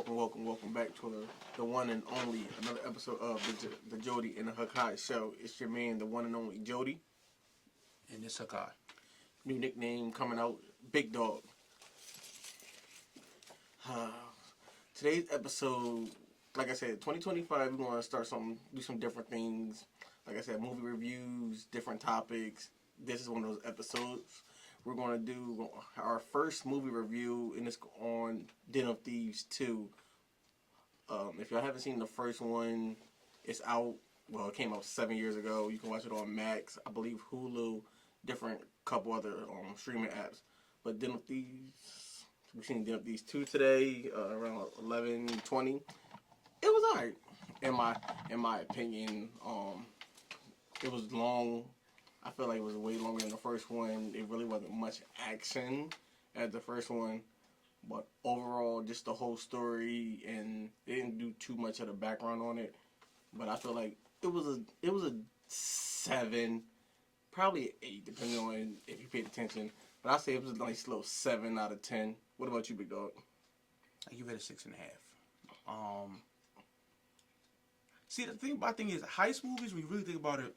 welcome back to the one and only another episode of the Jodi and Hakaii show. It's your man, the one and only Jodi. And it's Hakaii. New nickname coming out, Big Dog. Today's episode, like I said, 2025, we're going to start do some different things. Like I said, movie reviews, different topics. This is one of those episodes. We're going to do our first movie review, and it's on Den of Thieves 2. If y'all haven't seen the first one, it's out. Well, it came out 7 years ago. You can watch it on Max, I believe Hulu, different couple other streaming apps. But Den of Thieves, we've seen Den of Thieves 2 today, around 11:20. It was alright, in my opinion. It was long. I feel like it was way longer than the first one. It really wasn't much action as the first one. But overall, just the whole story, and they didn't do too much of the background on it. But I feel like it was a 7, probably an 8, depending on if you paid attention. But I say it was a nice little 7 out of 10. What about you, Big Dog? I give it a 6.5. See, my thing is, heist movies, when you really think about it,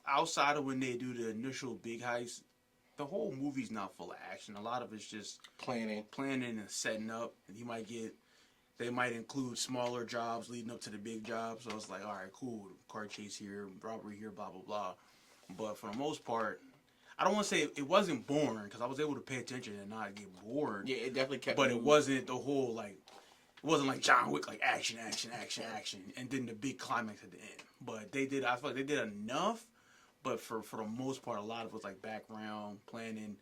outside of when they do the initial big heist, the whole movie's not full of action. A lot of it's just planning and setting up. And they might include smaller jobs leading up to the big job. So it's like, all right, cool, car chase here, robbery here, blah, blah, blah. But for the most part, I don't want to say it wasn't boring, because I was able to pay attention and not get bored. Yeah, it definitely kept. But it wasn't the whole, like, it wasn't like John Wick, like action, and then the big climax at the end. But I feel like they did enough. But for the most part, a lot of it was like background, planning,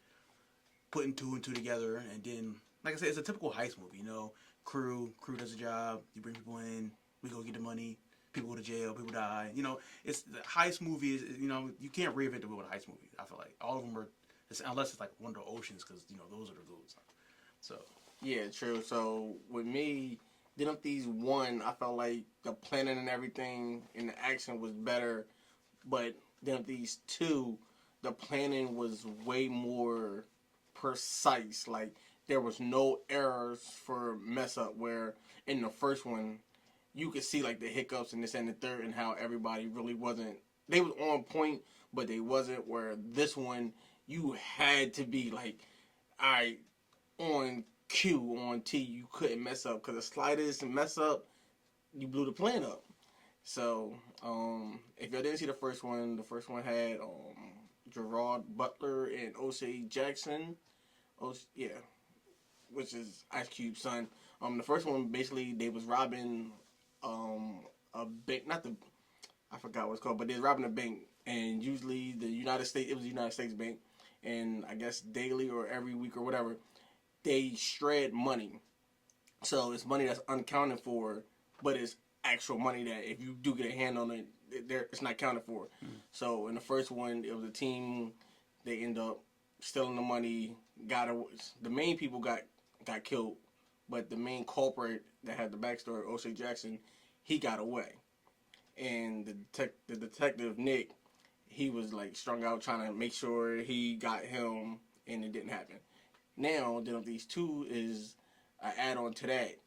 putting two and two together, and then, like I said, it's a typical heist movie, you know. Crew does a job, you bring people in, we go get the money, people go to jail, people die. You know, it's the heist movie is, you know, you can't reinvent the wheel with a heist movie. I feel like all of them are, unless it's like Wonder Oceans, because, you know, those are the goods. So yeah, true. So with me, Den of Thieves 1, I felt like the planning and everything and the action was better, but Den of Thieves 2, the planning was way more precise. Like, there was no errors for mess up, where in the first one, you could see like the hiccups and this and the third, and how everybody really wasn't, they was on point, but they wasn't, where this one, you had to be like, all right, on Q, on T, you couldn't mess up, because the slightest mess up, you blew the plan up. So, if y'all didn't see the first one had Gerard Butler and O'Shea Jackson, which is Ice Cube's son. The first one, basically, they was robbing a bank, I forgot what it's called, but they was robbing a bank, and usually it was the United States bank, and I guess daily or every week or whatever, they shred money. So it's money that's unaccounted for, but it's actual money that if you do get a hand on it, it's not counted for. So in the first one, it was a team. They end up stealing the money. The main people got killed, but the main culprit that had the backstory, O'Shea Jackson, he got away. And the detective Nick, he was like strung out trying to make sure he got him, and it didn't happen. Now, Den of Thieves 2 is an add-on to that.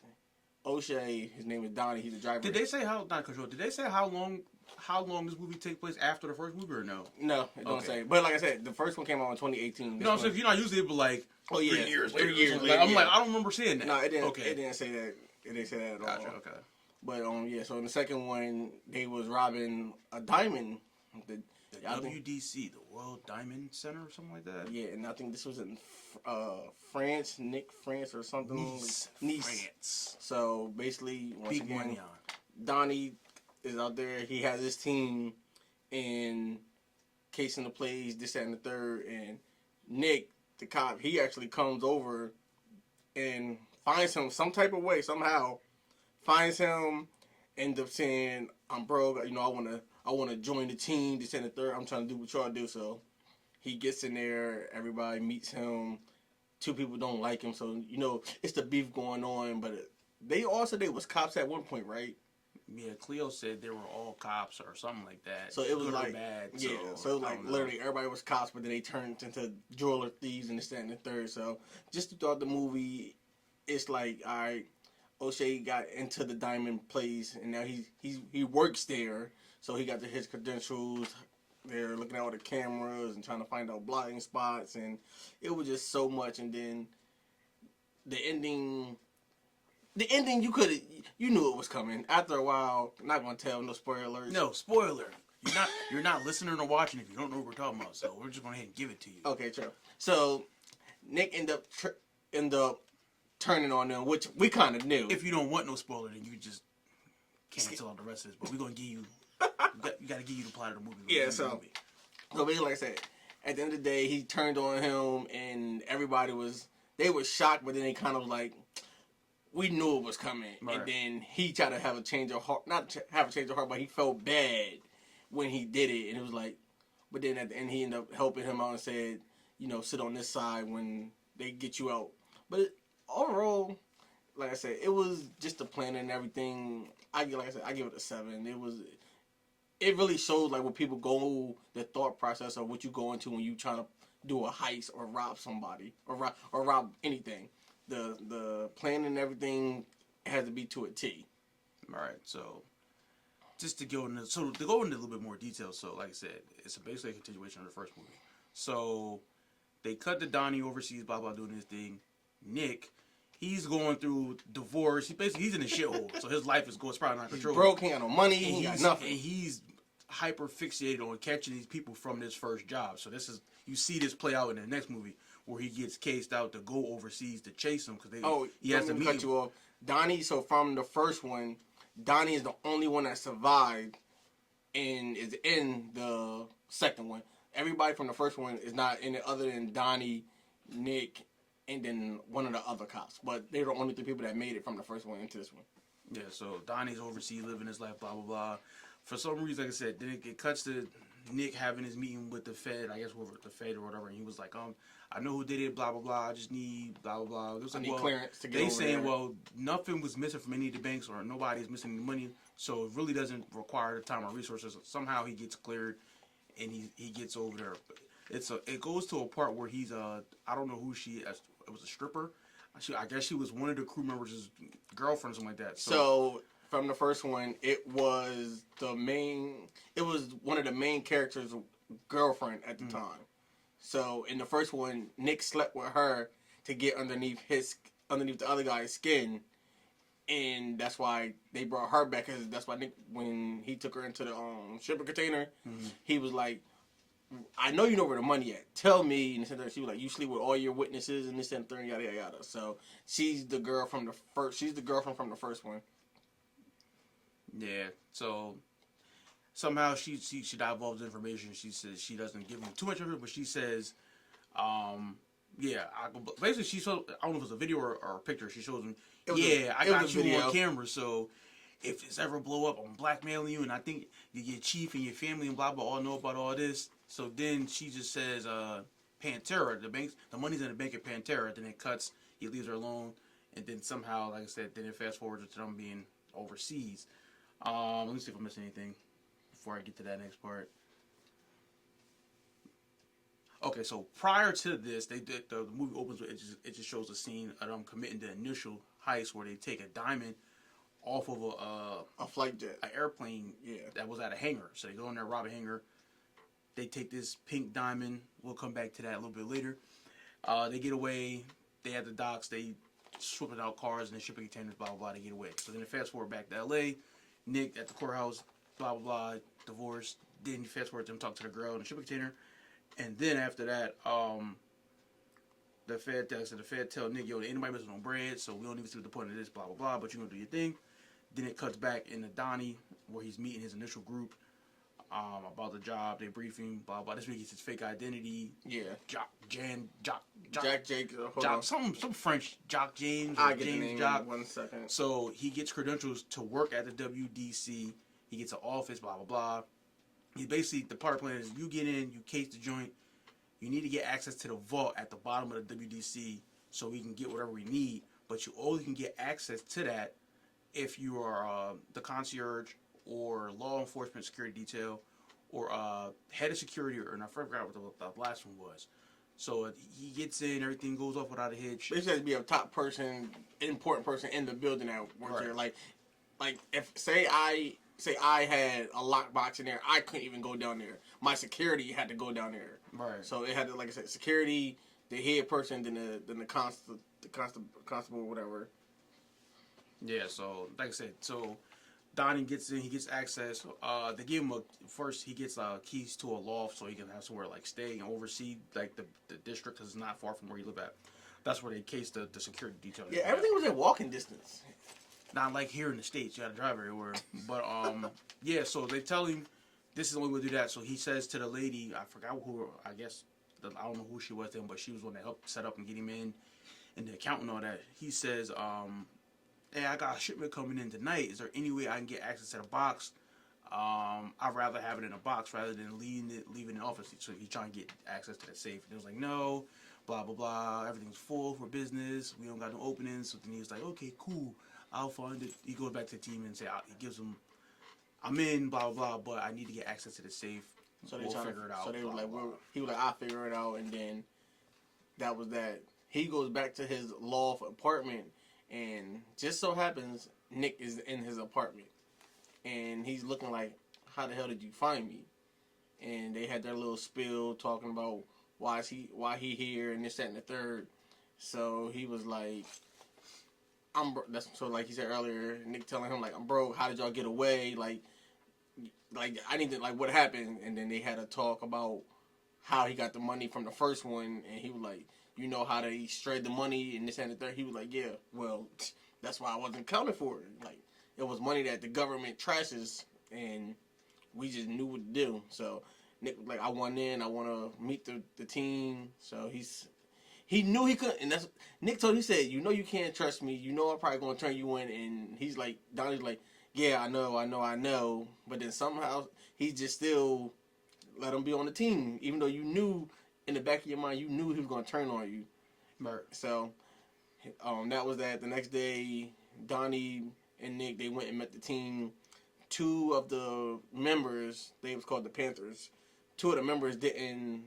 O'Shea, his name is Donnie. He's a driver. Did they say how long this movie takes place after the first movie, or no? No, it don't say. But like I said, the first one came out in 2018. No, so if you're not used to it, but like 3 years later. Like, I'm like, I don't remember seeing that. No, it didn't. Okay. It didn't say that. It didn't say that at all. Gotcha. Okay. But so in the second one, they was robbing a diamond. The WDC, the World Diamond Center, or something like that. Yeah, and I think this was in France, France or something. Nice, France. So basically, once big again, money on. Donnie is out there. He has his team in casing the plays, this, that, and the third. And Nick, the cop, he actually comes over and finds him some type of way, somehow. Finds him, ends up saying, I'm broke, you know, I want to join the team, this, and the third. I'm trying to do what y'all do. So he gets in there. Everybody meets him. 2 people don't like him. So, you know, it's the beef going on. But they was cops at one point, right? Yeah, Cleo said they were all cops or something like that. So it was good like, or bad. Yeah, so it was like literally everybody was cops, but then they turned into jeweler thieves and this, that, and the third. So just throughout the movie, it's like, all right, O'Shea got into the diamond place, and now he works there, so he got his credentials. They're looking at all the cameras and trying to find out blind spots, and it was just so much. And then the ending, you knew it was coming. After a while, I'm not gonna tell no spoiler alerts. No spoiler. You're not listening or watching if you don't know what we're talking about. So we're just going ahead and give it to you. Okay, true. So Nick end up turning on them, which we kind of knew. If you don't want no spoiler, then you just cancel out the rest of this. But we're gonna give you. We got to give you the plot of the movie. Yeah. So basically, like I said, at the end of the day, he turned on him, and everybody was shocked, but then they kind of like, we knew it was coming, right. And then he tried to have a change of heart, not have a change of heart, but he felt bad when he did it, and it was like, but then at the end he ended up helping him out and said, sit on this side when they get you out. But overall, like I said, it was just the plan and everything. I give it a 7. It really shows like what people go, the thought process of what you go into when you trying to do a heist or rob somebody or rob anything. The plan and everything has to be to a T. All right, so just to go into a little bit more detail. So like I said, it's basically a continuation of the first movie. So they cut to Donnie overseas, blah blah, doing his thing. Nick, he's going through divorce. He's in a shithole. So his life is probably not controlled. He's broke. He got no money. He got nothing. And he's hyper fixated on catching these people from this first job. So you see this play out in the next movie where he gets cased out to go overseas to chase them because he has to meet cut you off. Donnie. So from the first one, Donnie is the only one that survived and is in the second one. Everybody from the first one is not in it other than Donnie, Nick, and then one of the other cops. But they're the only 3 people that made it from the first one into this one. Yeah, so Donnie's overseas living his life, blah, blah, blah. For some reason, like I said, then it cuts to Nick having his meeting with the Fed, I guess with the Fed or whatever, and he was like, I know who did it, blah, blah, blah, I just need, blah, blah, blah. It was like, I need clearance to get over saying, there. well, nothing was missing from any of the banks or nobody's missing any money, so it really doesn't require the time or resources. Somehow he gets cleared and he gets over there. It goes to a part where he's, I don't know who she is. It was a stripper. I guess she was one of the crew members' girlfriend or something like that. So from the first one, it was one of the main characters' girlfriend at the time. So in the first one, Nick slept with her to get underneath the other guy's skin, and that's why they brought her back. Cause that's why Nick, when he took her into the shipping container, he was like, I know you know where the money at. Tell me. And she was like, you sleep with all your witnesses and this and that, yada yada yada. So she's the girl from the first. She's the girlfriend from the first one. Yeah. So somehow she divulges information. She says she doesn't give him too much information, but she says, basically she shows. I don't know if it's a video or a picture. She shows him. I got you on camera. So if this ever blow up, I'm blackmailing you, and I think your chief and your family and blah blah all know about all this. So then she just says, Pantera, the money's in the bank at Pantera. Then it cuts, he leaves her alone, and then somehow, like I said, then it fast forwards to them being overseas. Let me see if I missed anything before I get to that next part. Okay, so prior to this, the movie opens with it just shows a scene of them committing the initial heist where they take a diamond off of a flight jet, an airplane that was at a hangar. So they go in there, rob a hangar. They take this pink diamond. We'll come back to that a little bit later. They get away. They at the docks. They swapping out cars and the shipping containers, blah, blah, blah. They get away. So then they fast forward back to L.A. Nick at the courthouse, blah, blah, blah, divorce. Then you fast forward to them talk to the girl in the shipping container. And then after that, the Fed tell Nick, yo, anybody missing on bread, so we don't even see the point of this, blah, blah, blah, but you're going to do your thing. Then it cuts back into Donnie, where he's meeting his initial group. About the job, they briefing, blah blah. This week gets his fake identity. Yeah. Jack some French Jock James. I get James the name Jock. in 1 second. So he gets credentials to work at the WDC. He gets an office, blah blah blah. He basically, the part plan is you get in, you case the joint. You need to get access to the vault at the bottom of the WDC so we can get whatever we need. But you only can get access to that if you are the concierge or law enforcement security detail, or head of security, and I forgot what the last one was. So he gets in, everything goes off without a hitch. Basically, has to be a top person, important person in the building that works there. Like if say I had a lockbox in there, I couldn't even go down there. My security had to go down there. Right. So it had to, like I said, security, the head person, then the constable, whatever. Yeah. So like I said, so Donnie gets in, he gets access. They give him first. He gets keys to a loft so he can have somewhere like stay and oversee like the district because it's not far from where he live at. That's where they case the security detail. Yeah, everything was in walking distance. Not like here in the States, you gotta drive everywhere. But yeah. So they tell him this is the only way to do that. So he says to the lady, I forgot who. I guess I don't know who she was then, but she was one that helped set up and get him in, and the account and all that. He says, hey, I got a shipment coming in tonight. Is there any way I can get access to the box? I'd rather have it in a box rather than leaving the office. So he's trying to get access to the safe. And he was like, no, blah, blah, blah. Everything's full for business. We don't got no openings. So then he was like, okay, cool. I'll find it. He goes back to the team and he gives them, I'm in, blah, blah, blah, but I need to get access to the safe. So we'll figure it out. So they blah, were like, blah. he was like, I'll figure it out. And then that was that. He goes back to his loft apartment, and just so happens Nick is in his apartment, and he's looking like, how the hell did you find me? And they had their little spill talking about why he here and this, that, and the third. So he was like, that's so like he said earlier, Nick telling him like, I'm broke. How did y'all get away? Like I need to, like, what happened? And then they had a talk about how he got the money from the first one, and he was like, you know how they strayed the money and this and the third. He was like, yeah, well, that's why I wasn't counting for it. Like, it was money that the government trashes, and we just knew what to do. So Nick was like, I want in, I want to meet the team. So he knew he couldn't, and that's Nick told. He said, you know, you can't trust me. You know, I'm probably gonna turn you in. And he's like, Donnie's like, yeah, I know. But then somehow he just still let him be on the team, even though you knew in the back of your mind, you knew he was gonna turn on you. Right. So that was that. The next day, Donnie and Nick, they went and met the team. Two of the members, they was called the Panthers. Two of the members didn't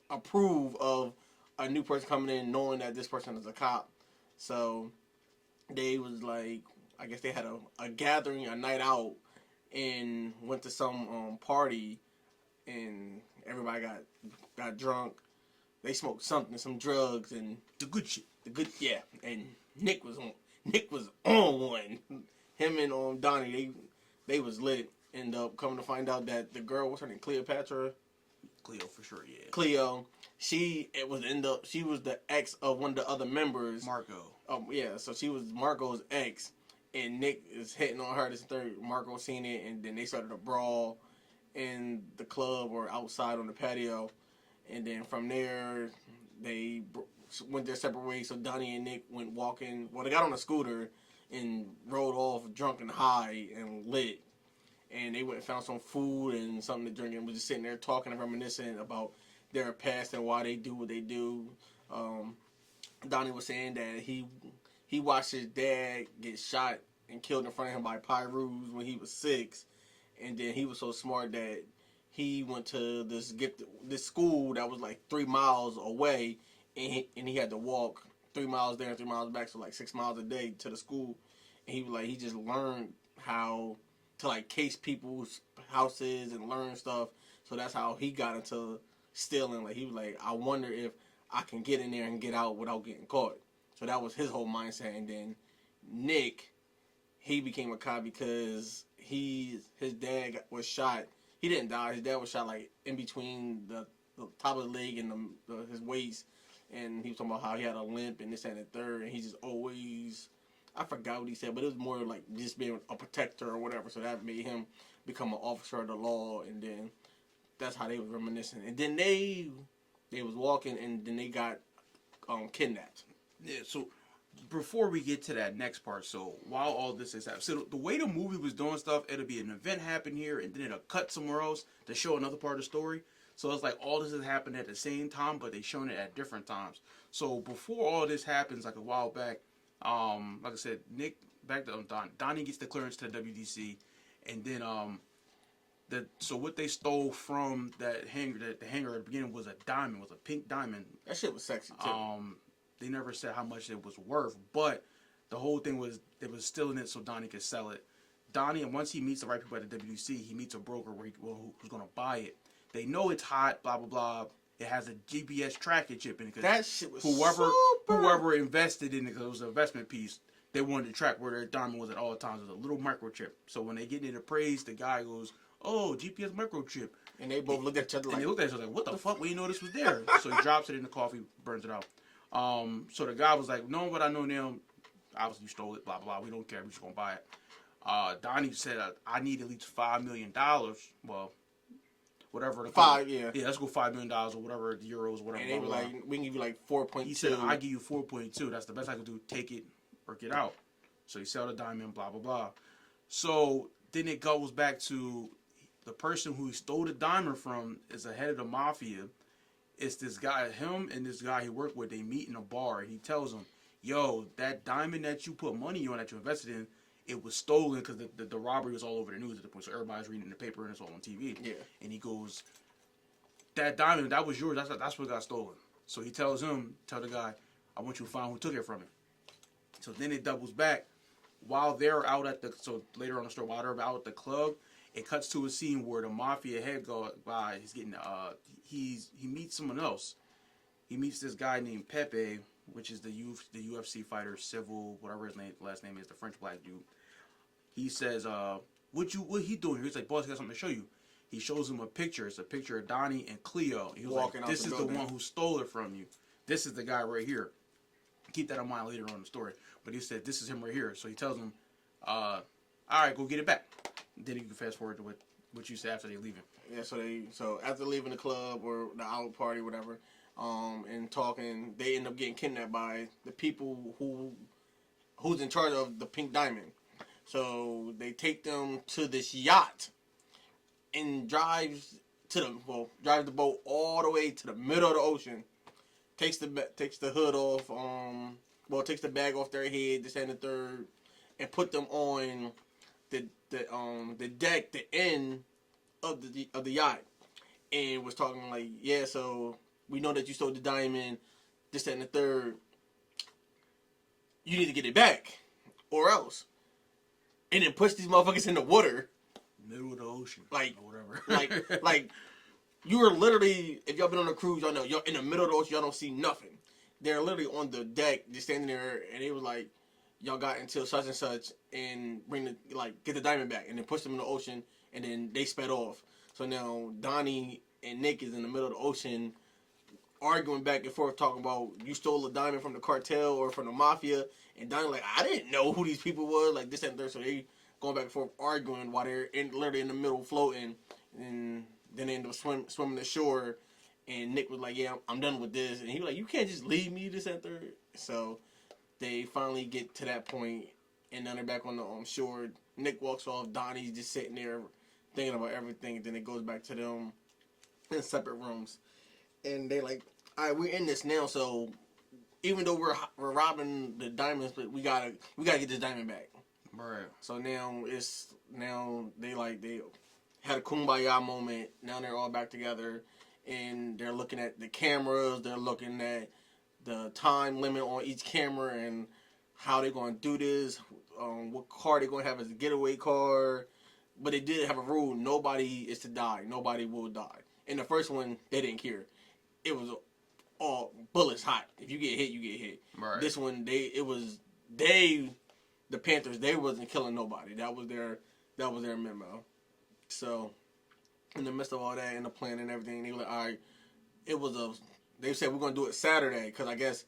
approve of a new person coming in, knowing that this person is a cop. So they was like, I guess they had a gathering, a night out, and went to some party, and everybody got drunk. They smoked something, some drugs, and The good shit. Yeah. And Nick was on one. Him and Donnie, they was lit. End up coming to find out that the girl, what's her name, Cleopatra? Cleo for sure, yeah. Cleo. She was the ex of one of the other members. Marco. Yeah, so she was Marco's ex, and Nick is hitting on her. This third, Marco seen it, and then they started a brawl in the club or outside on the patio, and then from there they went their separate ways. So Donnie and Nick went walking. Well, they got on a scooter and rode off drunk and high and lit. And they went and found some food and something to drink, and was just sitting there talking and reminiscing about their past and why they do what they do. Donnie was saying that he watched his dad get shot and killed in front of him by Pyrus when he was 6, and then he was so smart that he went to this school that was like 3 miles away, and he had to walk 3 miles there and 3 miles back, so like 6 miles a day to the school. And he was like, he just learned how to like case people's houses and learn stuff. So that's how he got into stealing. Like, he was like, I wonder if I can get in there and get out without getting caught. So that was his whole mindset. And then Nick, he became a cop because his dad was shot. He didn't die. His dad was shot like in between the top of the leg and his waist. And he was talking about how he had a limp and this and the third. And he just always, I forgot what he said, but it was more like just being a protector or whatever. So that made him become an officer of the law. And then that's how they was reminiscing. And then they was walking, and then they got kidnapped. Yeah, so before we get to that next part, so while all this is happening, so the way the movie was doing stuff, it'll be an event happen here, and then it'll cut somewhere else to show another part of the story. So it's like all this is happening at the same time, but they showing it at different times. So before all this happens, like a while back, like I said, Nick, back to Donnie gets the clearance to the WDC, and then So what they stole from that hangar, the hangar at the beginning was a diamond, was a pink diamond. That shit was sexy too. They never said how much it was worth, but the whole thing was they was stealing it so Donnie could sell it. Donnie, and once he meets the right people at the WC, he meets a broker who's going to buy it. They know it's hot, blah blah blah. It has a GPS tracking chip in it. That shit was whoever invested in it, because it was an investment piece, they wanted to track where their diamond was at all times. It was a little microchip. So when they get it appraised, the guy goes, "Oh, GPS microchip." And they both looked at each other and they looked at each other like, "What the fuck? We didn't know this was there." So he drops it in the coffee, burns it out. So the guy was like, "Knowing what I know now, obviously you stole it, blah blah. We don't care. We're just gonna buy it." Donnie said, "I need at least $5 million. Well, whatever the yeah, let's go $5 million or whatever euros, whatever." And they were like, "We can give you like 4.2." He said, "I give you 4.2. That's the best I can do. Take it or get out." So he sell the diamond, blah blah blah. So then it goes back to the person who he stole the diamond from is the head of the mafia. It's this guy, him and this guy he worked with. They meet in a bar, and he tells him, "Yo, that diamond that you put money on, that you invested in, it was stolen because the robbery was all over the news at the point. So everybody's reading the paper and it's all on TV." Yeah. And he goes, "That diamond, that was yours. That's what got stolen." So he tells him, tell the guy, "I want you to find who took it from him." So then it doubles back. While they're out later on the story, while they're out at the club, it cuts to a scene where the mafia head guy, he's getting, he meets someone else. He meets this guy named Pepe, which is the UFC fighter, Civil, whatever his last name is, the French black dude. He says, what he doing here?" He's like, "Boss, I got something to show you." He shows him a picture. It's a picture of Donnie and Cleo. He was Walking like, "This is the one who stole it from you. This is the guy right here." Keep that in mind later on in the story. But he said, "This is him right here." So he tells him, "All right, go get it back." Then you can fast forward to what you said after they leaving. Yeah, so after leaving the club or the out party, whatever, and talking, they end up getting kidnapped by the people who's in charge of the pink diamond. So they take them to this yacht and drives the boat all the way to the middle of the ocean. Takes the hood off, takes the bag off their head, this and the third, and put them on the deck, the end of the yacht, and was talking like, "Yeah, so we know that you stole the diamond, this and the third. You need to get it back, or else." And then push these motherfuckers in the water, middle of the ocean, like or whatever. like you are literally, if y'all been on a cruise, y'all know y'all in the middle of the ocean, y'all don't see nothing. They're literally on the deck, just standing there, and they was like, "Y'all got until such and such, and get the diamond back," and then push them in the ocean, and then they sped off. So now Donnie and Nick is in the middle of the ocean, arguing back and forth, talking about, "You stole a diamond from the cartel or from the mafia," and Donnie like, "I didn't know who these people were," like this and that. So they going back and forth arguing while they're literally in the middle floating, and then they end up swimming ashore, and Nick was like, "Yeah, I'm done with this," and he was like, "You can't just leave me," this and third. So they finally get to that point, and then they're back on the shore. Nick walks off. Donnie's just sitting there thinking about everything. And then it goes back to them in separate rooms, and they like, "All right, we're in this now. So even though we're robbing the diamonds, but we gotta get this diamond back." Right. So now they had a kumbaya moment. Now they're all back together, and they're looking at the cameras. They're looking at the time limit on each camera and how they're going to do this. What car they're going to have as a getaway car. But they did have a rule: nobody is to die. Nobody will die. In the first one, they didn't care. It was all bullets hot. If you get hit, you get hit. Right. This one, the Panthers, they wasn't killing nobody. That was their memo. So, in the midst of all that and the plan and everything, they were like, "All right," they said, "We're going to do it Saturday," because I guess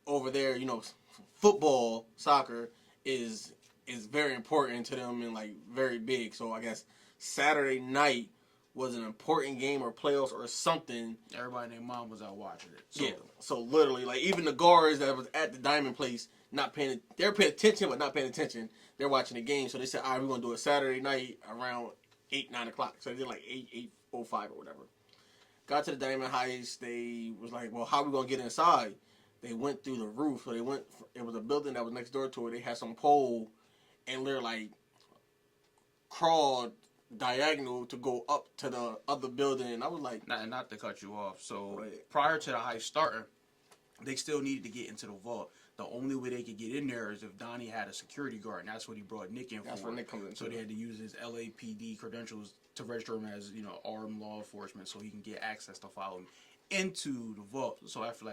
over there, football, soccer is very important to them and like very big. So I guess Saturday night was an important game or playoffs or something. Everybody and their mom was out watching it. So. Yeah. So literally, like even the guards that was at the Diamond Place, they're paying attention but not paying attention. They're watching the game. So they said, "All right, we're going to do it Saturday night around 8-9 o'clock." So they did like 8:05 or whatever. Got to the Diamond Heights. They was like, "Well, how are we going to get inside?" They went through the roof. So it was a building that was next door to it. They had some pole and they're like crawled diagonal to go up to the other building. And I was like, not to cut you off. So right. prior to the heist starting, they still needed to get into the vault. The only way they could get in there is if Donnie had a security guard, and that's what he brought Nick in for. That's where Nick comes in. So they had to use his LAPD credentials to register him as, armed law enforcement, so he can get access to follow him into the vault. So after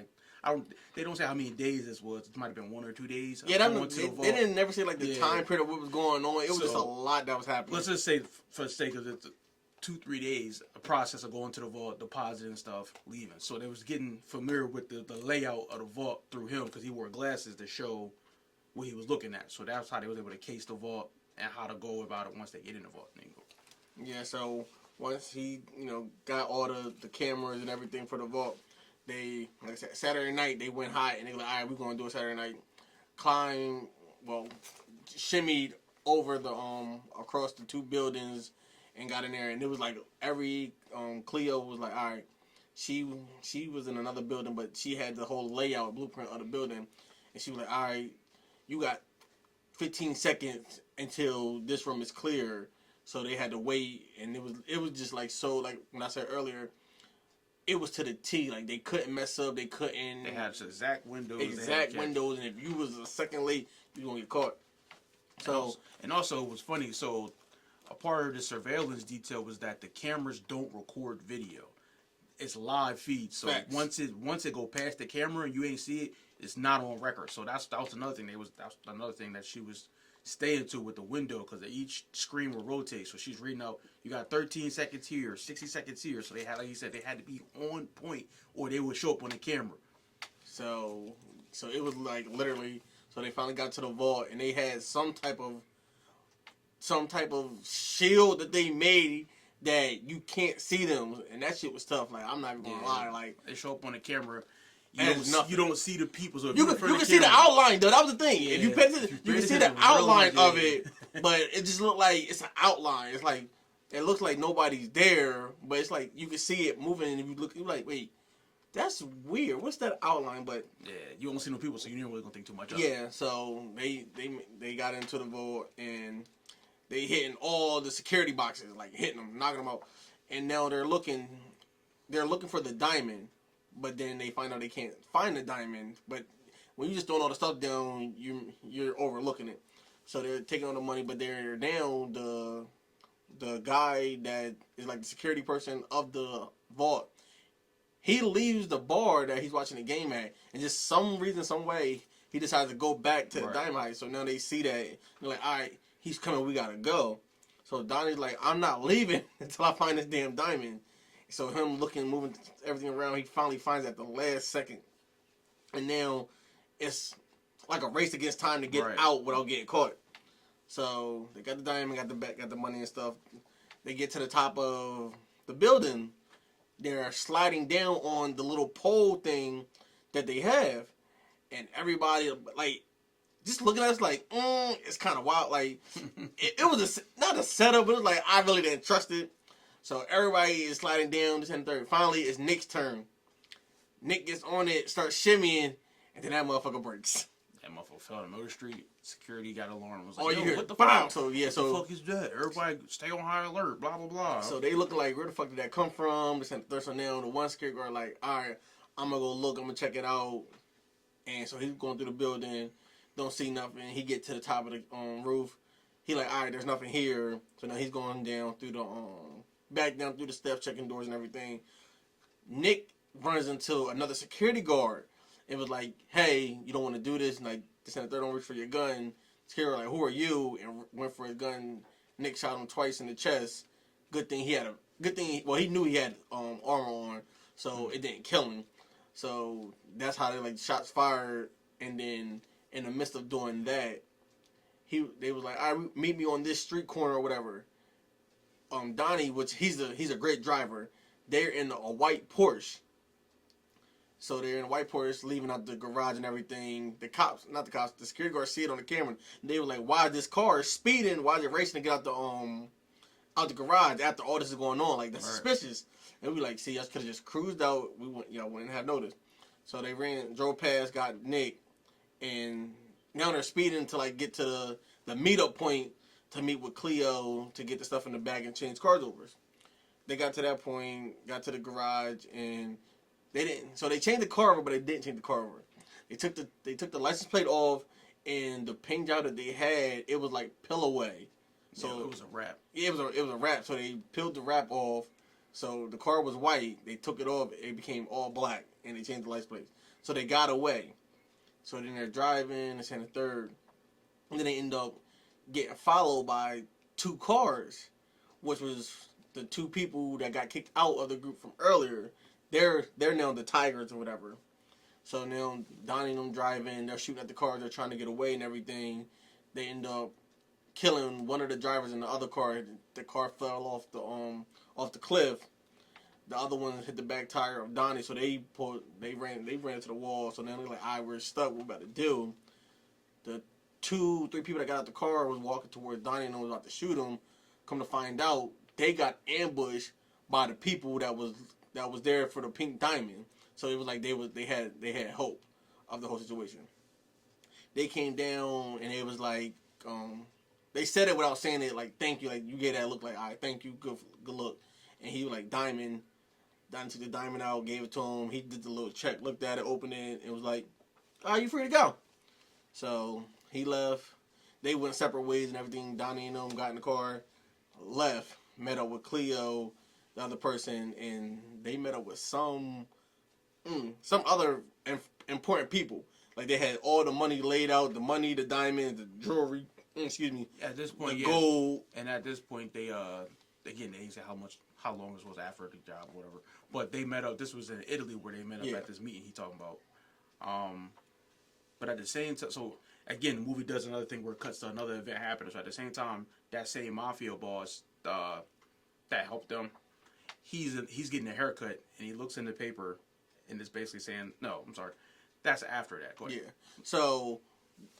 they don't say how many days this was. It might have been 1 or 2 days. Yeah, they didn't never say like the time period of what was going on. It was just a lot that was happening. Let's just say, for the sake of it, 2-3 days, a process of going to the vault, depositing stuff, leaving. So they was getting familiar with the layout of the vault through him because he wore glasses to show what he was looking at. So that's how they was able to case the vault and how to go about it once they get in the vault. Yeah, so once he, got all the cameras and everything for the vault, they, like I said, Saturday night, they went hot and they were like, all right, we're going to do it Saturday night. Shimmied over across the 2 buildings and got in there, and it was like every Cleo was like, all right, she was in another building, but she had the whole layout blueprint of the building, and she was like, all right, you got 15 seconds until this room is clear. So they had to wait, and it was just like, so like when I said earlier, it was to the T. Like they couldn't mess up, they couldn't. They had exact windows. Windows, and if you was a second late, you gonna get caught. So and also it was funny. So a part of the surveillance detail was that the cameras don't record video. It's live feed. So facts. once it go past the camera and you ain't see it, it's not on record. So that was another thing. That's another thing that she was staying to with the window, because each screen will rotate. So she's reading out, you got 13 seconds here, 60 seconds here. So they had, like you said, they had to be on point or they would show up on the camera. So it was like literally. So they finally got to the vault, and they had some type of shield that they made that you can't see them, and that shit was tough. Like, I'm not even gonna lie. Like, they show up on the camera. You don't see the people. So you can see the outline, though. That was the thing. Yeah. If you pay attention, you can see the outline of it, but it just looked like it's an outline. It's like it looks like nobody's there, but it's like you can see it moving, and if you look, you're like, wait, that's weird. What's that outline? But yeah, you don't see no people, so you're not really gonna think too much of it. Yeah, so they got into the vault, and they hitting all the security boxes, like hitting them, knocking them out, and now they're looking for the diamond. But then they find out they can't find the diamond. But when you just throwing all the stuff down, you're overlooking it. So they're taking all the money, but they're down the guy that is like the security person of the vault. He leaves the bar that he's watching the game at, and just some reason, some way, he decides to go back to the diamond heist. So now they see that, and they're like, all right, he's coming, we gotta go. So Donnie's like, I'm not leaving until I find this damn diamond. So him looking, moving everything around, he finally finds it at the last second. And now it's like a race against time to get out without getting caught. So they got the diamond, got the money and stuff. They get to the top of the building. They're sliding down on the little pole thing that they have. And everybody, like, just looking at us like, it's kind of wild. Like, it was not a setup, but it was like, I really didn't trust it. So everybody is sliding down to 10-3. Finally, it's Nick's turn. Nick gets on it, starts shimmying, and then that motherfucker breaks. That motherfucker fell on Motor Street. Security got alarm. Was like, oh, you hear what the fuck? So what the fuck is that? Everybody stay on high alert. Blah blah blah. So they looking like, where the fuck did that come from? So now the one security guard like, all right, I'm gonna go look. I'm gonna check it out. And so he's going through the building, don't see nothing. He get to the top of the roof. He like, all right, there's nothing here. So now he's going down through the back down through the steps, checking doors and everything. Nick runs into another security guard. It was like, hey, you don't want to do this. And like, this and the third, don't reach for your gun. Security like, who are you? And went for his gun. Nick shot him twice in the chest. Well, he knew he had armor on, so it didn't kill him. So that's how they like shots fired. And then in the midst of doing that, they was like, all right, meet me on this street corner or whatever. Donnie, which he's a great driver, they're in a white Porsche. So they're in a white Porsche, leaving out the garage and everything. The security guards see it on the camera. They were like, why is this car speeding? Why is it racing to get out the garage after all this is going on? Like, that's suspicious. And we like, see, y'all could have just cruised out. Wouldn't have noticed. So they drove past, got Nick, and now they're speeding to like get to the meetup point to meet with Cleo to get the stuff in the bag and change cars over. They got to that point, got to the garage, and they didn't. So they changed the car over, but they didn't change the car over. They took the license plate off, and the paint job that they had, it was like peel away. So yeah, it was a wrap. Yeah, it was a wrap. So they peeled the wrap off. So the car was white. They took it off. It became all black, and they changed the license plates. So they got away. So then they're driving, this and the third, and then they end up getting followed by 2 cars, which was the 2 people that got kicked out of the group from earlier. They're now the Tigers or whatever. So now Donnie and them driving, they're shooting at the cars, they're trying to get away and everything. They end up killing one of the drivers in the other car. The car fell off the cliff. The other one hit the back tire of Donnie, so they ran into the wall. So now they're like, "Alright, we're stuck. What we about to do?" The 2-3 people that got out the car was walking towards Donnie and was about to shoot him. Come to find out, they got ambushed by the people that was there for the pink diamond. So it was like they had hope of the whole situation. They came down and it was like they said it without saying it, like, "Thank you," like, "You gave that look," like, "All right, thank you, good look." And he was like, Diamond took the diamond out, gave it to him. He did the little check, looked at it, opened it, and was like, "All right, you free to go." So he left. They went separate ways and everything. Donnie and them got in the car, left, met up with Cleo, the other person, and they met up with some other important people. Like, they had all the money laid out, the money, the diamonds, the jewelry, excuse me. At this point, the gold. And at this point, they again, they said how long this was after the job or whatever. But they met up. This was in Italy where they met up at this meeting he talking about. But at the same time, so again, the movie does another thing where it cuts to another event happening. So at the same time, that same mafia boss that helped them, he's getting a haircut and he looks in the paper and it's basically saying, "No, I'm sorry, that's after that." Go ahead. Yeah. So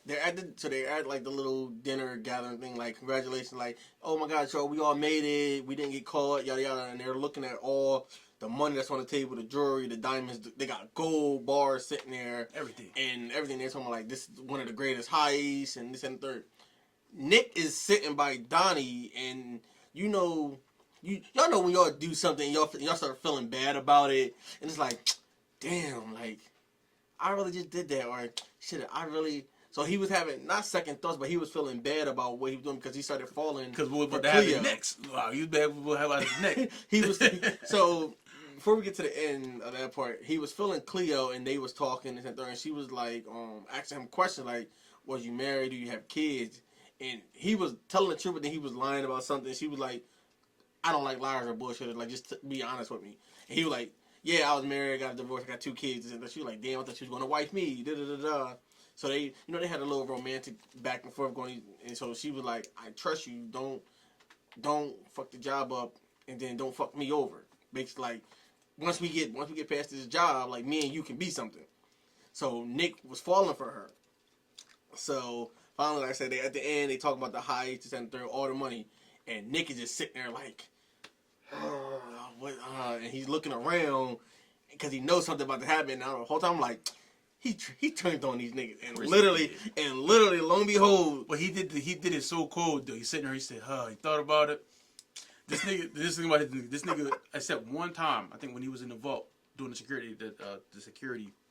they're at like the little dinner gathering thing, like, "Congratulations," like, "Oh my God, so we all made it, we didn't get caught, yada yada," and they're looking at all the money that's on the table, the jewelry, the diamonds, they got gold bars sitting there, Everything. They're talking about, like, this is one of the greatest heists and this and the third. Nick is sitting by Donnie, and y'all know when y'all do something, y'all start feeling bad about it, and it's like, damn, like, I really just did that, or shit, I really. So he was having not second thoughts, but he was feeling bad about what he was doing because he started falling. Because what happened next? Wow, he was bad for what happened next. He was so. Before we get to the end of that part, he was feeling Cleo, and they was talking and she was like, asking him questions like, "Was you married? Do you have kids?" And he was telling the truth, but then he was lying about something. She was like, "I don't like liars or bullshitters. Like, just be honest with me." And he was like, "Yeah, I was married, got a divorce, I got 2 kids." And she was like, "Damn, I thought she was gonna wife me." Da da da da. So they had a little romantic back and forth going, and so she was like, "I trust you. Don't fuck the job up, and then don't fuck me over." Basically, like, once we get past this job, like, me and you can be something. So Nick was falling for her. So finally, like I said, at the end they talk about the heights, this and third, all the money, and Nick is just sitting there like, and he's looking around because he knows something about to happen. Now the whole time I'm like, he turned on these niggas, and literally, lo and behold. But he did it so cold though. He's sitting there. He said, he thought about it. This nigga, except one time, I think when he was in the vault doing the security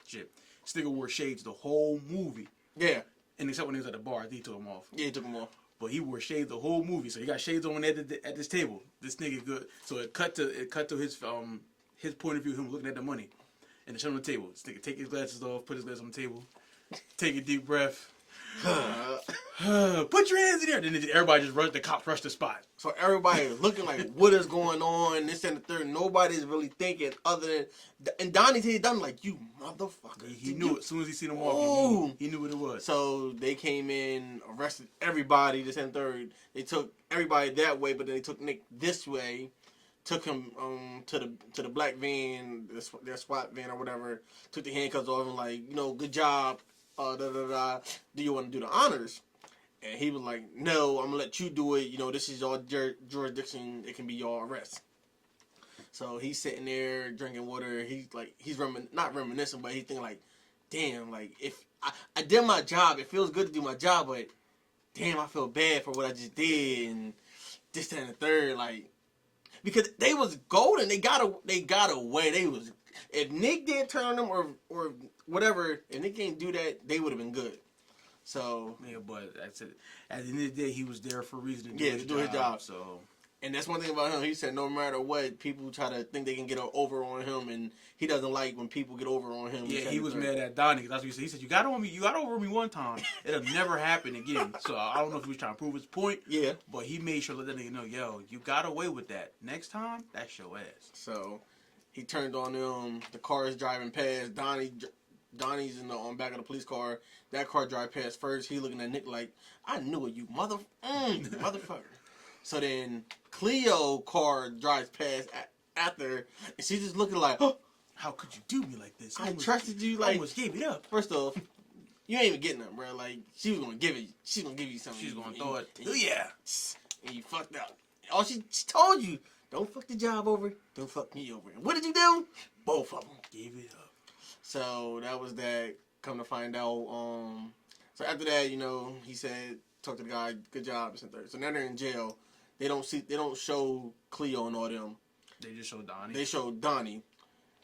shit. This nigga wore shades the whole movie. Yeah. And except when he was at the bar, I think he took them off. Yeah, he took them off. But he wore shades the whole movie, so he got shades on at this table. This nigga good. So it cut to his point of view, him looking at the money, and the shit on the table. This nigga take his glasses off, put his glasses on the table, take a deep breath. Put your hands in there. Then everybody just rushed. The cops rushed the spot. So everybody is looking like, what is going on? This and the third. Nobody's really thinking other than. And Donnie done like, "You motherfucker." He knew it as soon as he seen him walking. He knew what it was. So they came in, arrested everybody. This and third. They took everybody that way, but then they took Nick this way. Took him to the black van, their SWAT van or whatever. Took the handcuffs off and like, "Good job. Do you want to do the honors?" And he was like, "No, I'm gonna let you do it. This is your jurisdiction. It can be your arrest." So he's sitting there drinking water. He's not reminiscing, but he's thinking like, "Damn, like, if I did my job, it feels good to do my job, but damn, I feel bad for what I just did, and this, that, and the third, like, because they was golden. They got away. They was, if Nick didn't turn on them or whatever, if Nick didn't do that, they would have been good. So yeah, but that's it. At the end of the day, he was there for a reason to do, his job. So, and that's one thing about him. He said no matter what, people try to think they can get over on him, and he doesn't like when people get over on him. Yeah, he was mad at Donnie. That's what he said. He said, "You got over me one time. It'll never happen again." So I don't know if he was trying to prove his point. Yeah, but he made sure to let that nigga know, yo, you got away with that. Next time, that's your ass. So he turned on them. The car is driving past. Donnie's in the back of the police car. That car drive past first. He looking at Nick like, I knew it, you motherfucker. So then Cleo car drives past after, and she's just looking like, oh, how could you do me like this? I trusted you. Like, almost gave it up. First off, you ain't even getting them, bro. Like, she was gonna give it. She's gonna give you something. She's gonna throw it. Oh yeah. And you fucked up. All she told you, don't fuck the job over. Don't fuck me over. And what did you do? Both of them. Gave it up. So that was that. Come to find out, so after that, he said, talk to the guy, good job, this and third. So now they're in jail. They don't show Cleo and all them. They just show Donnie. They show Donnie.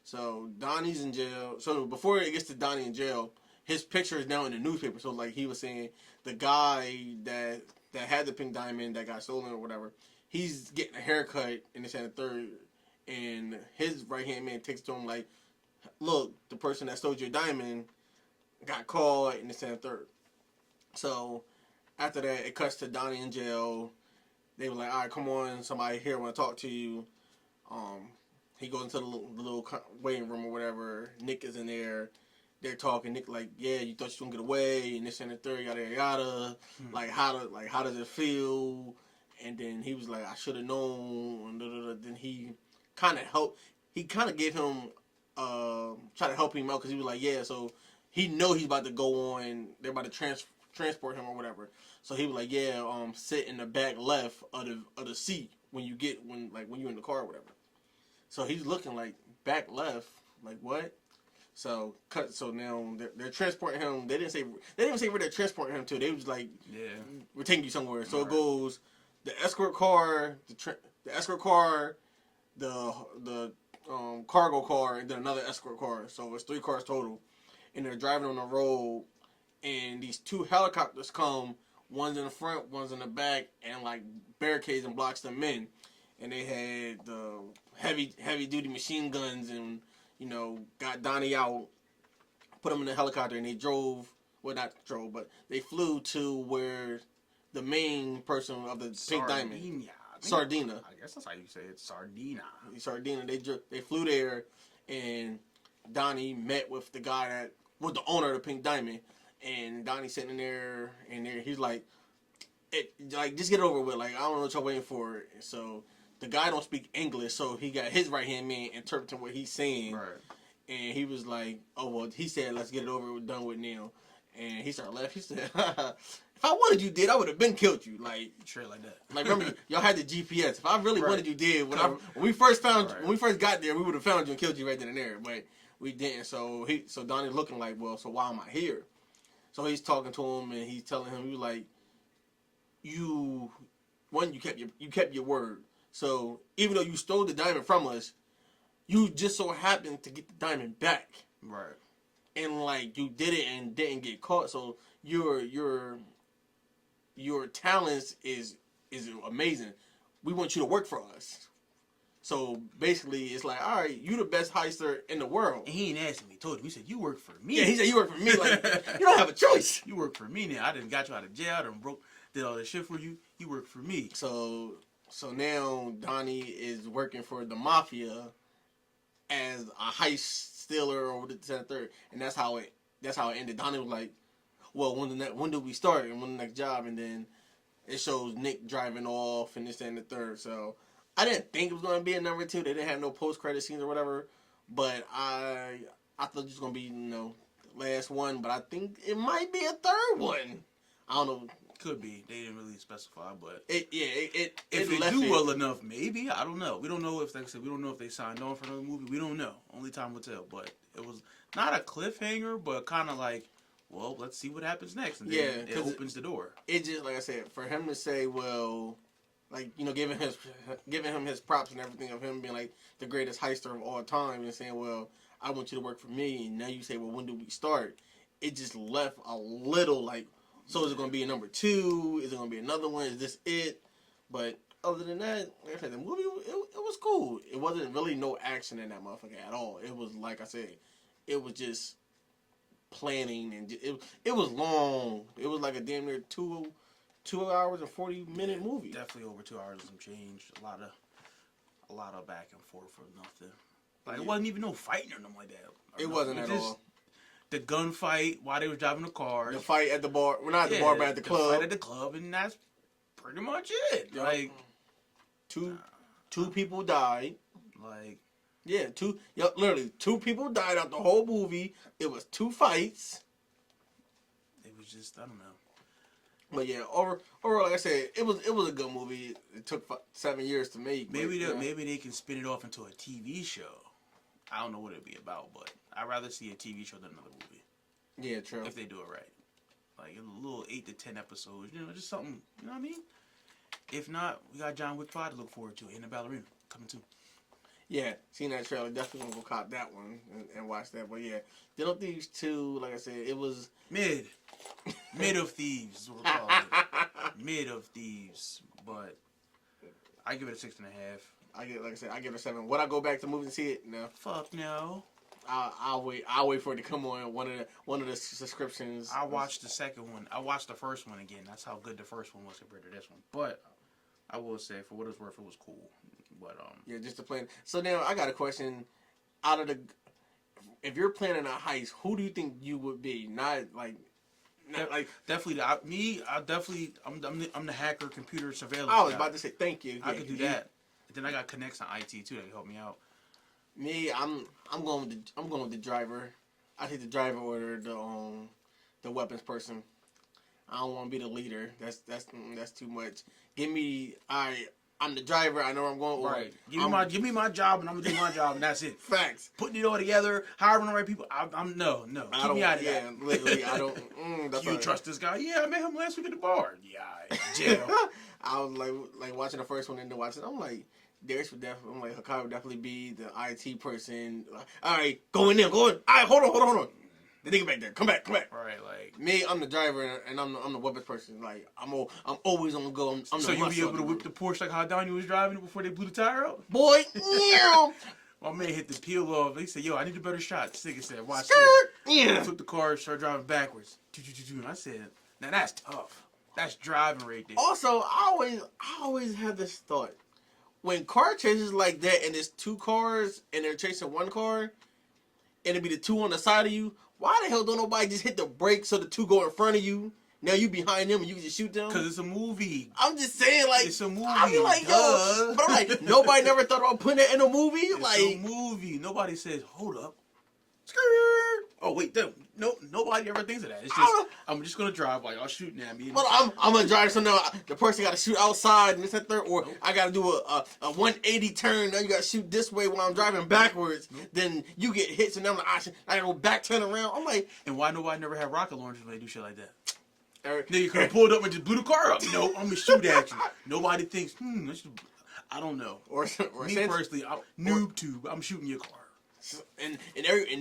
So Donnie's in jail. So before it gets to Donnie in jail, his picture is now in the newspaper. So like he was saying, the guy that had the pink diamond that got stolen or whatever, he's getting a haircut in this and the third, and his right hand man takes to him like, look, the person that stole your diamond got caught in the and third. So after that, it cuts to Donnie in jail. They were like, all right, come on, somebody here want to talk to you. He goes into the little waiting room or whatever. Nick is in there. They're talking. Nick like, yeah, you thought you was gonna get away, and this and the third, yada yada yada. Like how does it feel? And then he was like, I should have known. And then he kind of helped. He kind of gave him try to help him out because he was like, yeah, so. He know he's about to go on. They're about to transport him or whatever. So he was like, "Yeah, sit in the back left of the seat when you're in the car or whatever." So he's looking like back left, like what? So So now they're transporting him. They didn't say where they're transporting him to. They was like, "Yeah, we're taking you somewhere." So it goes the escort car, the cargo car, and then another escort car. So it's 3 cars total. And they're driving on the road, and these 2 helicopters come. One's in the front, one's in the back, and like barricades and blocks them in. And they had the heavy duty machine guns, and got Donnie out, put him in the helicopter, and they drove. Well, not drove, but they flew to where the main person of the pink diamond, Sardina. I guess that's how you say it, Sardina. Sardina. They flew there, and Donnie met with the guy that was the owner of the pink diamond, and Donnie sitting there, and he's like, just get it over with. Like, I don't know what y'all waiting for. So the guy don't speak English, so he got his right hand man interpreting what he's saying. Right. And he was like, oh well, he said, let's get it over with, done with now. And he started laughing. He said, if I wanted you dead, I would have been killed you. Like straight like that. Like remember, y'all had the GPS. If I really wanted you dead, when we first got there, we would have found you and killed you right then and there. But we didn't. So Donnie's looking like, well, so why am I here? So he's talking to him, and he's telling him, he was like, you kept your word. So even though you stole the diamond from us, you just so happened to get the diamond back. Right. And like you did it and didn't get caught. So your talents is amazing. We want you to work for us. So basically, it's like, all right, you the best heister in the world. And he ain't asking me. He told him. He said, you work for me. Yeah, he said, you work for me. Like, you don't have a choice. You work for me now. I done got you out of jail. Did all this shit for you. You work for me. So now Donnie is working for the mafia as a heist stealer or the third. And that's how it ended. Donnie was like, well, when do we start? And when the next job? And then it shows Nick driving off and this and the third. So I didn't think it was going to be a number 2. They didn't have no post-credit scenes or whatever. But I thought it was going to be, the last one. But I think it might be a third one. I don't know. Could be. They didn't really specify, but if they do well enough, maybe. I don't know. We don't know if they signed on for another movie. We don't know. Only time will tell. But it was not a cliffhanger, but kind of like well, let's see what happens next, and Yeah, then it opens the door. It just, like I said, for him to say, well, like, you know, giving him his props and everything of him being like the greatest heister of all time, and saying, well, I want you to work for me, and now you say, well, when do we start? It just left a little like, so is it going to be a number 2? Is it going to be another one? Is this it? But other than that, like I said, the movie, it was cool. It wasn't really no action in that motherfucker at all. It was, like I said, it was just planning, and it was long. It was like a damn near 2 hours and 40-minute movie. Definitely over 2 hours and some change. A lot of back and forth for nothing. Like, it wasn't even no fighting or nothing like that. It wasn't at all. The gunfight while they were driving the car. The fight at the bar. Well, not at the bar, but at the club. The fight at the club, and that's pretty much it. Yep. Like, two people died. Like, yeah, literally 2 people died out the whole movie. It was 2 fights. It was just, I don't know. But yeah, overall, like I said, it was a good movie. It took 7 years to make. Maybe they can spin it off into a TV show. I don't know what it'd be about, but I'd rather see a TV show than another movie. Yeah, true. If they do it right, like a little 8 to 10 episodes, you know, just something. You know what I mean? If not, we got John Wick 5 to look forward to, and the Ballerina coming too. Yeah, seen that trailer. Definitely gonna go cop that one and watch that. But yeah, Jodi and Thieves 2, like I said, it was mid of Thieves is what we're calling it. Mid of Thieves, but I give it a 6.5. I give it a 7. Would I go back to the movie and see it? No. Fuck no. I'll wait for it to come on one of the subscriptions. I watched the second one. I watched the first one again. That's how good the first one was compared to this one. But I will say, for what it's worth, it was cool. But yeah, just to plan. So now I got a question. If you're planning a heist, who do you think you would be? Not like definitely I'm the hacker computer surveillance. I was about to say thank you. I could do that. Then I got connects on IT too that can help me out. Me, I'm going with the driver. I think the driver order the weapons person. I don't want to be the leader. That's too much. Give me I'm the driver. I know where I'm going. Right. Give me my job, and I'm gonna do my job, and that's it. Facts. Putting it all together, hiring the right people. I'm no. Keep me out of that. Yeah, literally, I don't. You trust this guy? Yeah, I met him last week at the bar. Yeah, jail. I was like watching the first one and then watching. I'm like, Darius would definitely. I'm like, Hakaii would definitely be the IT person. Like, all right, go in there, go in. All right, hold on. The nigga back there, come back. Right, like me, I'm the driver and I'm the weapons person. Like I'm always on the go. I'm so you'll be able to whip the Porsche like how Donnie was driving it before they blew the tire out? Boy, yeah. My man hit the peel off. He said, "Yo, I need a better shot." The nigga said, "Watch this." Yeah. Took the car, started driving backwards. And I said, "Now that's tough. That's driving right there." Also, I always have this thought: when car chases like that, and there's 2 cars and they're chasing 1 car, and it be the 2 on the side of you. Why the hell don't nobody just hit the brakes so the 2 go in front of you? Now you behind them and you can just shoot them? Because it's a movie. I'm just saying, like, it's a movie. I be like, yo, but I'm like, nobody never thought about putting that in a movie. It's a movie. Nobody says, hold up. Oh wait, nobody ever thinks of that. It's just I'm just gonna drive while y'all shooting at me. But I'm gonna drive, so now the person got to shoot outside and this and third, or I got to do a 180 turn. Now you got to shoot this way while I'm driving backwards. Then you get hit, so now I'm like, I gotta go back, turn around. I'm like, and why nobody never have rocket launchers when they do shit like that? Eric, Then you could have pulled up and just blew the car up. No, I'm gonna shoot at you. Nobody thinks, I don't know. Or me personally, noob tube. I'm shooting your car. And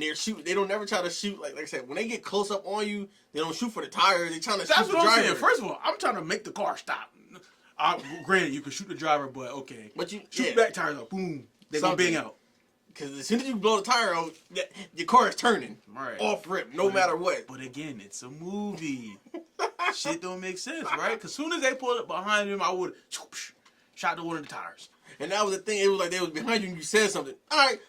they're shooting. They don't never try to shoot like I said. When they get close up on you, they don't shoot for the tires. They trying to shoot the driver. That's what I'm saying. First of all, I'm trying to make the car stop. Granted, you can shoot the driver, but okay. But you shoot the back tires up. Boom. They gonna bang out. Because as soon as you blow the tire out, your car is turning off rip, no matter what. But again, it's a movie. Shit don't make sense, right? Because as soon as they pulled up behind him, I would shot the one of the tires. And that was the thing. It was like they was behind you and you said something. All right.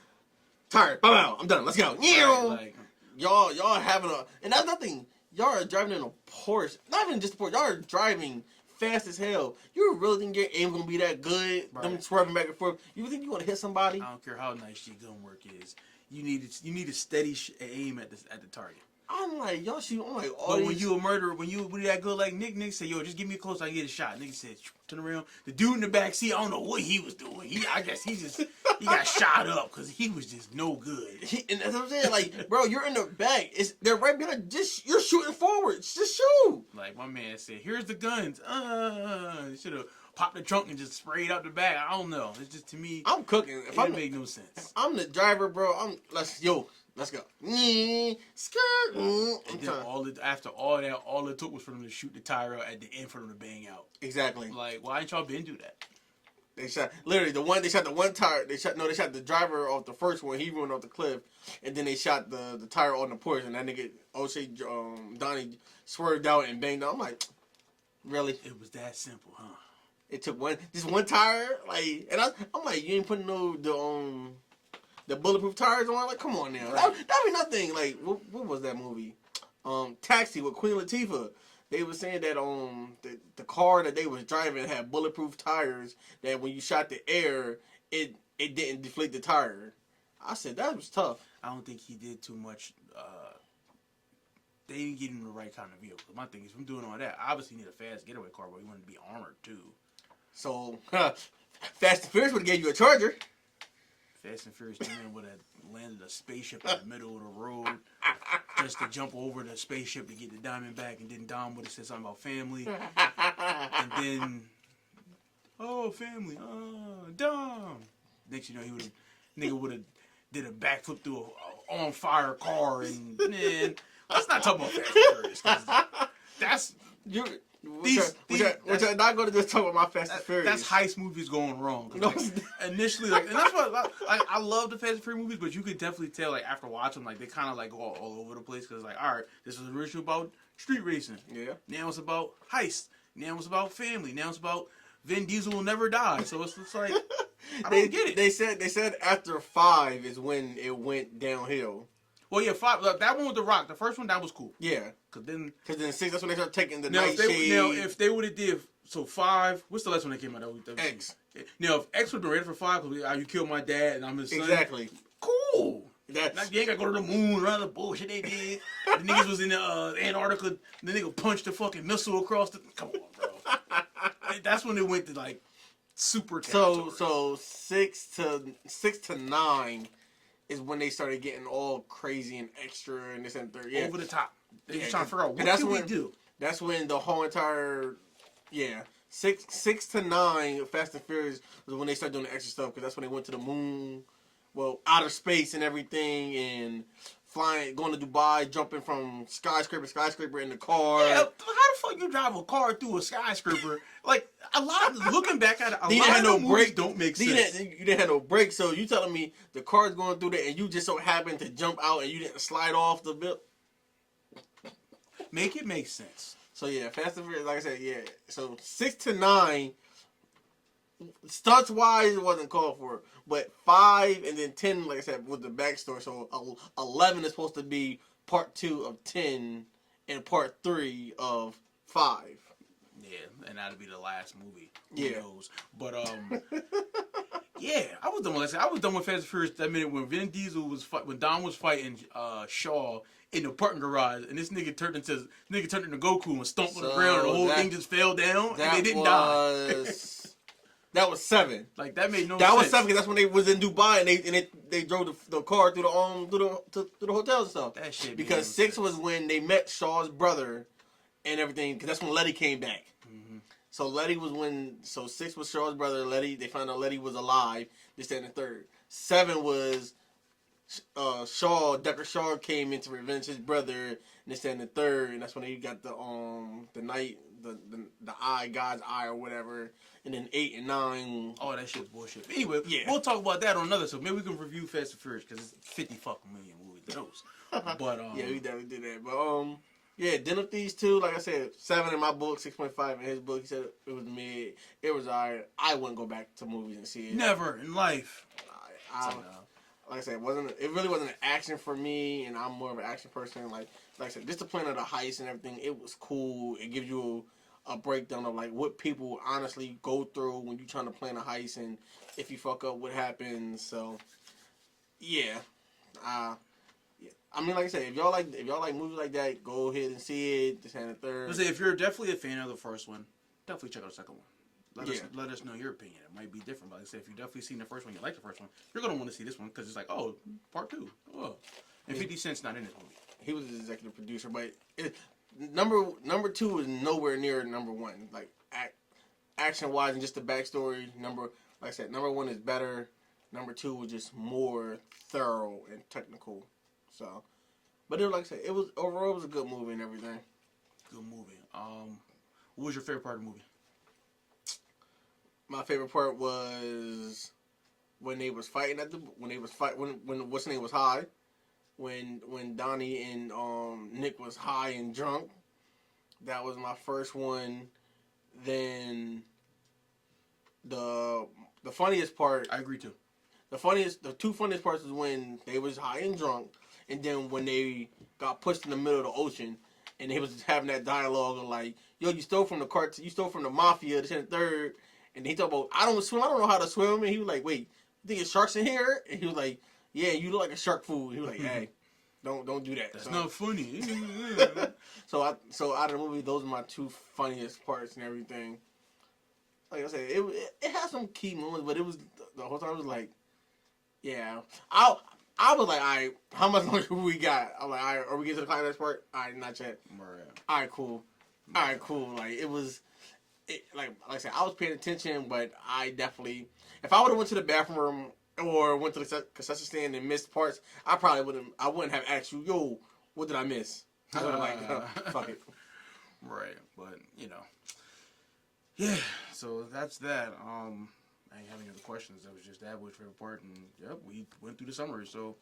Tired. Bow. I'm done. Let's go. Like, y'all having and that's nothing. Y'all are driving in a Porsche. Not even just a Porsche. Y'all are driving fast as hell. You really think your aim gonna be that good? Right. Them swerving back and forth. You think you gonna hit somebody? I don't care how nice your gun work is. You need a steady aim at the target. I'm like, y'all shoot. I'm like, all But these. when you a murderer, when you that good like Nick said, yo, just give me a close, I can get a shot. Nigga said, turn around. The dude in the back seat, I don't know what he was doing. I guess he got shot up because he was just no good. And that's what I'm saying. Like, bro, you're in the back. They're right behind. Just you're shooting forwards. Just shoot. Like my man said, here's the guns. Should have popped the trunk and just sprayed out the back. I don't know. It's just to me, I'm cooking. it didn't make no sense. If I'm the driver, bro. Let's go. Skirt. And then after all that, all it took was for them to shoot the tire out at the end for them to bang out. Exactly. Like, why ain't y'all been do that? They shot They shot the one tire. They shot the driver off the first one. He went off the cliff, and then they shot the tire on the porch. And that nigga O'Shea Donnie swerved out and banged out. I'm like, really? It was that simple, huh? It took just one tire, like, and I'm like, you ain't putting the bulletproof tires on. Like, come on now, that'd be nothing. Like, what was that movie? Taxi with Queen Latifah. They were saying that the car that they was driving had bulletproof tires. That when you shot the air, it didn't deflate the tire. I said that was tough. I don't think he did too much. They didn't get him the right kind of vehicle. My thing is, from doing all that, obviously you need a fast getaway car, but you want to be armored too. So, Fast and Furious would have gave you a Charger. Fast and Furious 10 would have landed a spaceship in the middle of the road just to jump over the spaceship to get the diamond back, and then Dom would have said something about family. And then, family, Dom. Next you know, nigga would have did a backflip through a on fire car, and man, let's not talk about Fast and Furious. That's We're not going to just talk about my Fast and Furious. That's heist movies going wrong. No, like, initially, like, and that's what I love the Fast and Furious movies, but you could definitely tell, like, after watching them, like, they kind of like go all over the place because, like, all right, this is originally about street racing. Yeah. Now it's about heist. Now it's about family. Now it's about Vin Diesel will never die. So it's like I don't get it. They said after 5 is when it went downhill. Well, yeah, 5. That one with The Rock, the first one, that was cool. Yeah. Because then 6, that's when they started taking the nightshade. Now, if they would have did, 5, what's the last one that came out? X. Now, if X would have been ready for 5, because you killed my dad and I'm his son. Exactly. Cool. Now, you ain't got to go to the moon or other bullshit they did. The niggas was in the Antarctica. The nigga punched the fucking missile across the... Come on, bro. That's when it went to, like, super territory. So 6 to 9... is when they started getting all crazy and extra and this and third. Yeah. Over the top. They just trying to figure out what can we do. That's when the whole entire 6 to 9 Fast and Furious was when they started doing the extra stuff because that's when they went to the moon, well, outer space and everything, and flying, going to Dubai, jumping from skyscraper in the car. Yeah, how the fuck you drive a car through a skyscraper? Like, looking back at it, a lot of no brakes don't make sense. You didn't have no brakes, so you telling me the car's going through there and you just so happened to jump out and you didn't slide off the bill? Make it make sense. So yeah, Fast and Furious, like I said, yeah. So 6 to 9, stunts wise, it wasn't called for, but 5 and then 10, like I said, was the backstory. So 11 is supposed to be part 2 of 10 and part 3 of 5. Yeah, and that'll be the last movie. Who knows? But yeah, I was done with that. I was done with Fast and Furious that minute when Vin Diesel when Dom was fighting Shaw in the parking garage, and this nigga turned into Goku and stomped on the ground, and the whole thing just fell down, and they didn't die. That was 7. Like, that made no sense. That was 7 because that's when they was in Dubai and they drove the car through the hotels and stuff. That shit. Because 6 was when they met Shaw's brother and everything, because that's when Letty came back. Mm-hmm. So Letty was 6 was Shaw's brother. Letty, they found out Letty was alive. This, that, and the third. 7 was Decker Shaw came in to revenge his brother. And this, that, and the third. And that's when he got the night, the eye, God's eye or whatever. And then 8 and 9. Oh, that shit's bullshit. But anyway, yeah. We'll talk about that on another. So maybe we can review Fast and Furious because it's 50 fucking million movies to those. But yeah, we definitely did that. But yeah, Den of Thieves 2, like I said, 7 in my book, 6.5 in his book. He said it was mid. It was alright. I wouldn't go back to movies and see it. Never in life. Like I said, it really wasn't an action for me, and I'm more of an action person. Like I said, just the plan of the heist and everything, it was cool. It gives you a breakdown of like what people honestly go through when you're trying to plan a heist, and if you fuck up, what happens. So, yeah. Yeah. I mean, like I said, if y'all like movies like that, go ahead and see it. Just hand the third. Let's say if you're definitely a fan of the first one, definitely check out the second one. Yeah. Let us know your opinion. It might be different, but like I said, if you've definitely seen the first one, you like the first one, you're gonna want to see this one because it's like, oh, part two. Oh, and 50 Cent's not in this movie. He was the executive producer, but number two is nowhere near number one. Like action wise and just the backstory. Like I said, number one is better. Number two was just more thorough and technical. So, but it, like I said, it was overall it was a good movie and everything. Good movie. What was your favorite part of the movie? My favorite part was when they was fighting when what's name was high, when Donnie and Nick was high and drunk. That was my first one. Then the funniest part. I agree too. The two funniest parts was when they was high and drunk, and then when they got pushed in the middle of the ocean, and they was having that dialogue of like, "Yo, you stole from the mafia, this and the third." And he talked about, I don't swim, I don't know how to swim. And he was like, wait, you think there's sharks in here? And he was like, yeah, you look like a shark food. He was like, hey, don't do that. That's not funny. So out of the movie, those are my two funniest parts and everything. Like I said, it had some key moments, but it was the whole time I was like, yeah. I was like, all right, how much longer we got? I'm like, all right, are we getting to the climax part? All right, not yet. All right, cool. Like it was. Like I said, I was paying attention, but I definitely, if I would have went to the bathroom or went to the concession stand and missed parts, I wouldn't have asked you, yo, what did I miss? I would have like, fuck it. Right, but yeah. So that's that. I ain't have any other questions. That was just that was favorite part, and yep, we went through the summary. So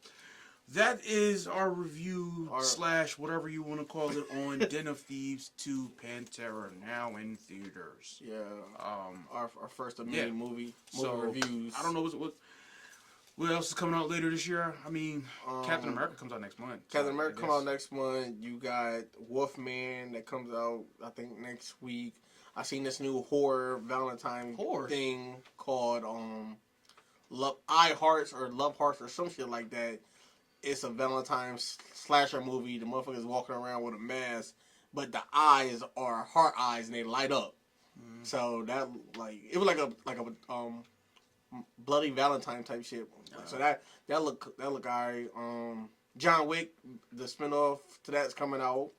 that is our review / whatever you want to call it on Den of Thieves 2 Pantera, now in theaters. Yeah. Our first of many movie reviews. I don't know what else is coming out later this year. I mean, Captain America comes out next month. Captain America comes out next month. You got Wolfman that comes out I think next week. I seen this new horror Valentine thing called Love Hearts or some shit like that. It's a Valentine slasher movie. The motherfucker's walking around with a mask, but the eyes are heart eyes and they light up. Mm. So that it was like a bloody Valentine type shit. So that look alright. John Wick, the spinoff to that's coming out.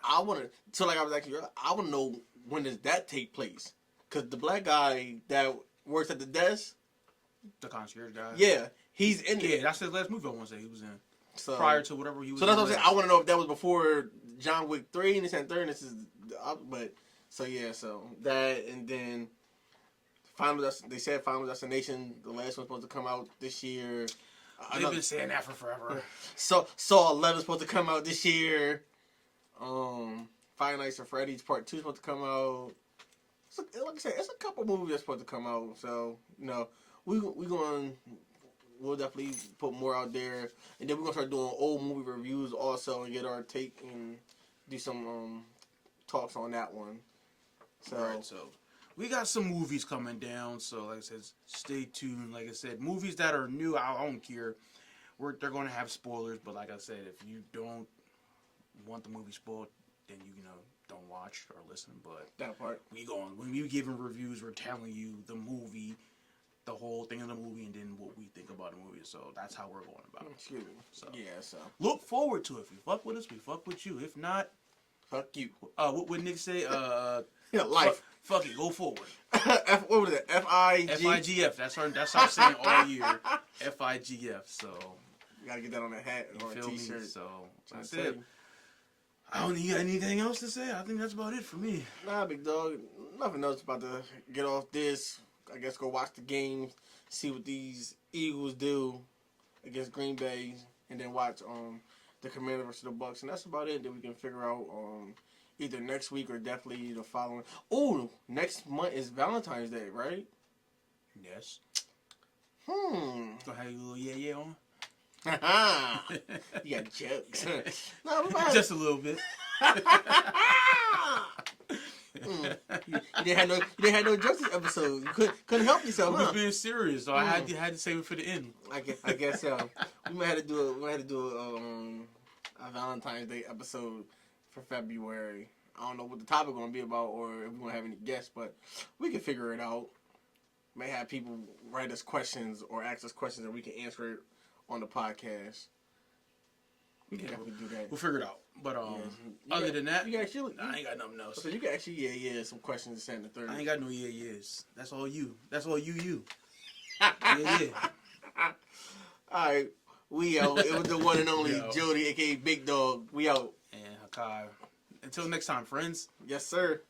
I want to know when does that take place? Cause the black guy that works at the desk, the concierge guy. Yeah. He's in there. Yeah, that's his last movie I want to say he was in. So, prior to whatever he was in. So that's what I'm saying. I want to know if that was before John Wick 3 and this and third. And this is, but, so yeah, so that, and then they said Final Destination, the last one's supposed to come out this year. They've been saying that for forever. So Saw 11 supposed to come out this year. Five Nights at Freddy's Part 2 supposed to come out. So, like I said, it's a couple movies that's supposed to come out. So, we'll definitely put more out there, and then we're gonna start doing old movie reviews also, and get our take and do some talks on that one. So, right, so we got some movies coming down. So, like I said, stay tuned. Like I said, movies that are new, I don't care. They're gonna have spoilers, but like I said, if you don't want the movie spoiled, then don't watch or listen. But that part, when we giving reviews, we're telling you the movie. The whole thing of the movie, and then what we think about the movie. So that's how we're going about it. Excuse me. So yeah. So look forward to it. If you fuck with us, we fuck with you. If not, fuck you. What would Nick say? Life. Fuck it. Go forward. What was it? FIGF. That's our saying all year. FIGF. So you gotta get that on a hat or a T-shirt. Me? So that's it. I don't need anything else to say. I think that's about it for me. Nah, big dog. Nothing else about to get off this. I guess go watch the games, see what these Eagles do against Green Bay, and then watch the Commanders versus the Bucks, and that's about it. That we can figure out either next week or definitely the following. Oh, next month is Valentine's Day, right? Yes. Gonna have you a little yeah on. You got jokes. No, just a little bit. You didn't have no jokes this episode. You couldn't help yourself, I was huh? being serious, so I had to save it for the end. I guess so. We might have to do a Valentine's Day episode for February. I don't know what the topic gonna be about, or if we gonna have any guests, but we can figure it out. May have people write us questions or ask us questions, and we can answer it on the podcast. We can definitely do that. We'll figure it out. But other than that, I ain't got nothing else. So you can actually some questions to send the third. I ain't got no years. That's all you. Yeah. All right, we out. It was the one and only Jodi, aka Big Dog. We out. And Hakaii. Until next time, friends. Yes, sir.